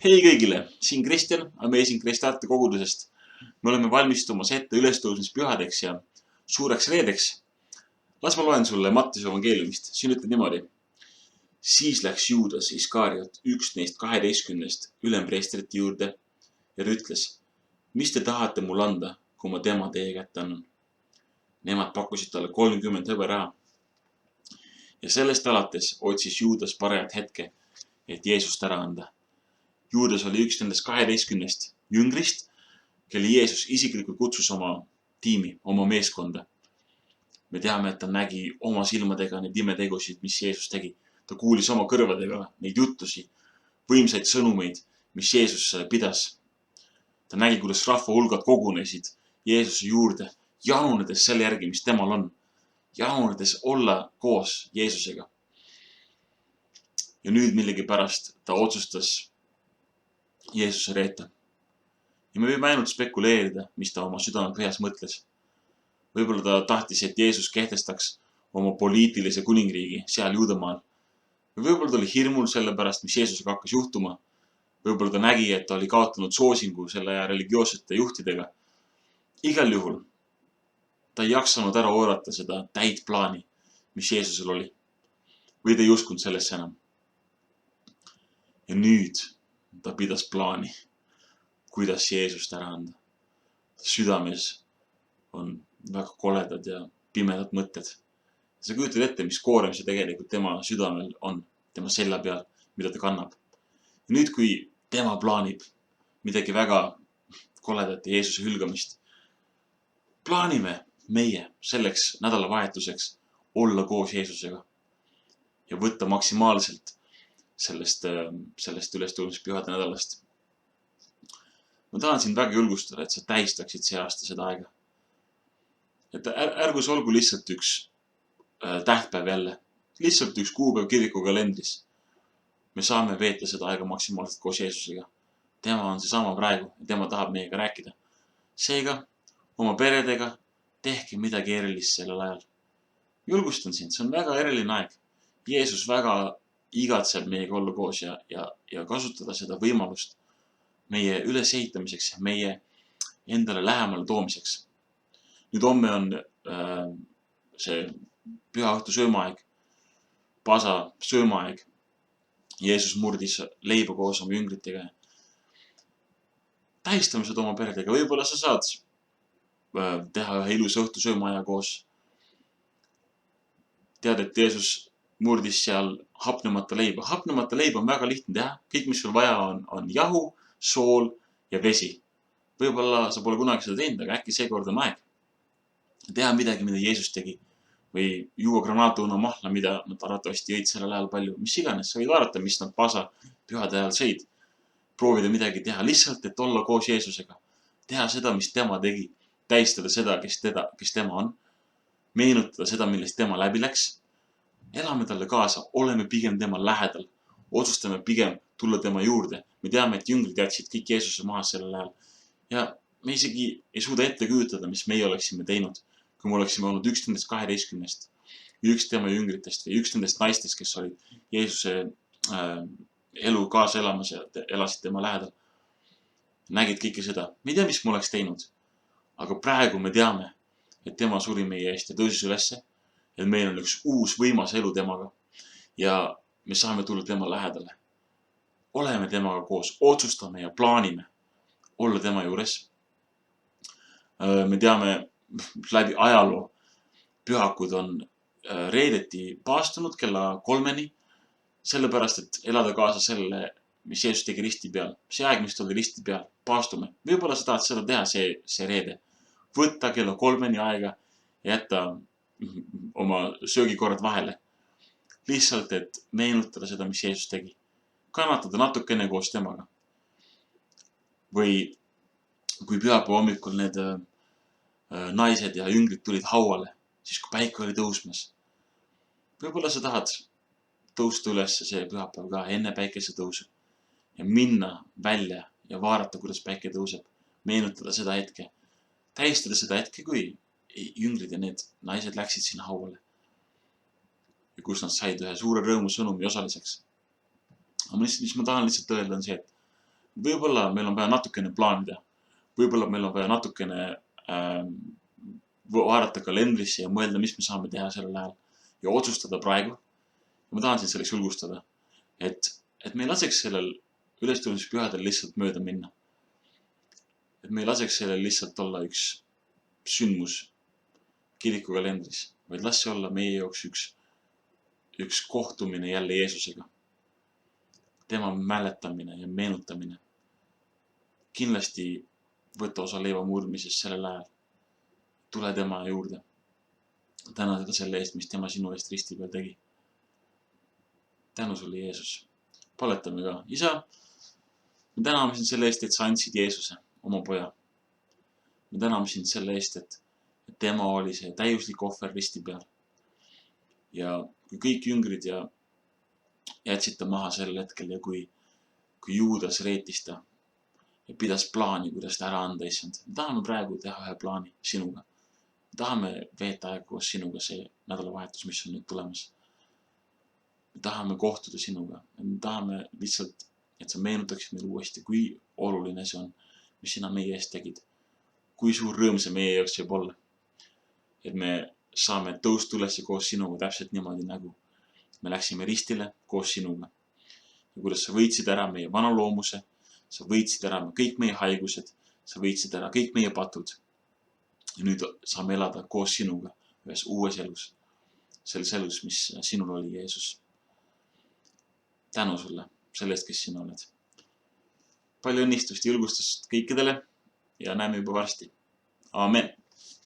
Hei kõigile, siin Kristjan, Amazing Kristarte kogudusest. Me oleme valmistumas ette ülestõusmispühadeks ja suureks reedeks. Las ma loen sulle Mattiuse evangeeliumist. Siin ütleb niimoodi. Siis läks Juudas Iskariot, üks neist 12 ülempreestrite juurde ja ta ütles, mis te tahate mul anda, kui ma tema teie kätte annan? Nemad pakkusid talle 30 hõberaha. Ja sellest alates otsis Juudas parajat hetke, et Jeesust ära anda. Juudas oli üks nendest 12 jüngrist, kelle Jeesus isiklikult kutsus oma tiimi, oma meeskonda. Me teame, et ta nägi oma silmadega neid imetegusid, mis Jeesus tegi. Ta kuulis oma kõrvadega neid jutusi, võimsaid sõnumeid, mis Jeesus pidas. Ta nägi, kuidas rahva hulgad kogunesid Jeesuse juurde, janunedes selle järgi, mis temal on. Janunedes olla koos Jeesusega. Ja nüüd millegi pärast ta otsustas Jeesuse reeta. Ja me võime ainult spekuleerida, mis ta oma südame põhjas mõtles. Võib-olla ta tahtis, et Jeesus kehtestaks oma poliitilise kuningriigi seal Juudamaal. Võib-olla ta oli hirmul selle pärast, mis Jeesusega hakkas juhtuma. Võib-olla ta nägi, et ta oli kaotanud soosingu selle religioossete juhtidega. Igal juhul ta ei jaksanud ära oodata seda täit plaani, mis Jeesusel oli. Või ta ei uskunud sellesse enam. Ja nüüd ta pidas plaani, kuidas Jeesust ära anda. Südames on väga koledad ja pimedad mõtted. Sa kujutad ette, mis koorem see tegelikult tema südamel on, tema selja peal, mida ta kannab. Ja nüüd, kui tema plaanib midagi väga koledat ja Jeesuse hülgamist, plaanime meie selleks nädalavahetuseks olla koos Jeesusega ja võtta maksimaalselt sellest ülestõusmispühade nädalast. Ma tahan sind väga julgustada, et sa tähistaksid see aasta seda aega. Et ärgus olgu lihtsalt üks tähtpäev jälle, lihtsalt üks kuupäev kiriku kalendris. Me saame veeta seda aega maksimaalselt koos Jeesusega. Tema on seesama praegu ja tema tahab meiega rääkida. Seega, oma peredega tehke midagi erilist sellel ajal. Julgustan sind, see on väga eriline aeg. Jeesus väga igatseb meiega olla koos ja kasutada seda võimalust meie ülesehitamiseks ja meie endale lähemale toomiseks. Nüüd homme on see pühaõhtu söömaaeg, pasa söömaaeg. Jeesus murdis leiba koos oma jüngritega. Tähistame seda oma peredega. Võib-olla sa saad teha ühe ilusa õhtu söömaaja koos. Tead, et Jeesus murdis seal hapnemata leiba. Hapnemata leiba on väga lihtne teha. Kõik, mis sul vaja on jahu, sool ja vesi. Võib-olla sa pole kunagi seda teinud, aga äkki seekord on aeg teha midagi, mida Jeesus tegi. Või juua granaatõuna mahla, mida nad arvatavasti jõid sellel ajal palju. Mis iganes, sa võid vaadata, mis nad pasa pühade ajal sõid. Proovida midagi teha lihtsalt, et olla koos Jeesusega. Teha seda, mis tema tegi. Tähistada seda, kes tema on. Meenutada seda, millest tema läbi läks. Elame talle kaasa, oleme pigem tema lähedal, otsustame pigem tulla tema juurde. Me teame, et jüngrid jätsid kõik Jeesuse maha sellel ajal. Ja me isegi ei suuda ette kujutada, mis meie oleksime teinud, kui me oleksime olnud üks nendest 12, või üks tema jüngritest või üks nendest naistest, kes olid Jeesuse elu kaasa elamas ja elasid tema lähedal. Nägid kõike seda. Me ei tea, mis me oleks teinud, aga praegu me teame, et tema suri meie eest ja tõusis ülesse. Et meil on üks uus võimas elu temaga ja me saame tulla tema lähedale. Oleme temaga koos, otsustame ja plaanime olla tema juures. Me teame läbi ajaloo pühakud on reedeti paastunud kella 3, sellepärast, et elada kaasa selle, mis Jeesus tegi risti peal. See aeg, mis ta oli risti peal, paastume. Võib-olla sa tahad seda teha see reede. Võtta kella 3 aega ja jätta oma söögikorrad vahele. Lihtsalt, et meenutada seda, mis Jeesus tegi. Kannatada natukene koos temaga. Või kui pühapäeva hommikul need naised ja jüngrid tulid hauale, siis kui päike oli tõusmas. Võib-olla sa tahad tõusta üles see pühapäev ka enne päikese tõusu ja minna välja ja vaadata, kuidas päike tõuseb. Meenutada seda hetke. Tähistada seda hetke, kui jüngrid ja need naised läksid sinna hauale. Ja kus nad said ühe suure rõõmu sõnumi osaliseks. Aga mis ma tahan lihtsalt öelda on see, et võib-olla meil on vaja natukene plaanida. Võib-olla meil on vaja natukene vaadata kalendrisse ja mõelda, mis me saame teha sellel ajal ja otsustada praegu. Ja ma tahan sind selleks julgustada, et me ei laseks sellel ülestõusmispühadel lihtsalt mööda minna. Et me ei laseks sellel lihtsalt olla üks sündmus kiriku kalendris, vaid las see olla meie jaoks üks kohtumine jälle Jeesusega. Tema mäletamine ja meenutamine. Kindlasti võtta osa leiva murdmisest sellel ajal. Tule tema juurde. Täna seda selle eest, mis tema sinu eest risti peal tegi. Tänu sulle, Jeesus. Paletame ka. Isa, me täname sind selle eest, et sa andsid Jeesuse, oma poja. Me täname sind selle eest, et tema oli see täiuslik ohver risti peal. Ja kui kõik jüngrid ja jätsid ta maha sel hetkel ja kui Juudas reetis ta ja pidas plaani, kuidas ta ära anda, issand. Me tahame praegu teha ühe plaani sinuga. Me tahame veeta aega koos sinuga see nädalavahetus, mis on nüüd tulemas. Me tahame kohtuda sinuga. Me tahame lihtsalt, et sa meenutaksid meile uuesti, kui oluline see on, mis sina meie eest tegid. Kui suur rõõm see meie jaoks võib olla. Et me saame tõusta üles koos sinuga täpselt niimoodi, nagu me läksime ristile koos sinuga. Ja kuidas sa võitsid ära meie vana loomuse, sa võitsid ära kõik meie haigused, sa võitsid ära kõik meie patud. Ja nüüd saame elada koos sinuga ühes uues elus. Selles elus, mis sinul oli, Jeesus. Tänu sulle selle eest, kes sina oled. Palju õnnistust ja julgustust kõikidele ja näeme juba varsti. Aamen.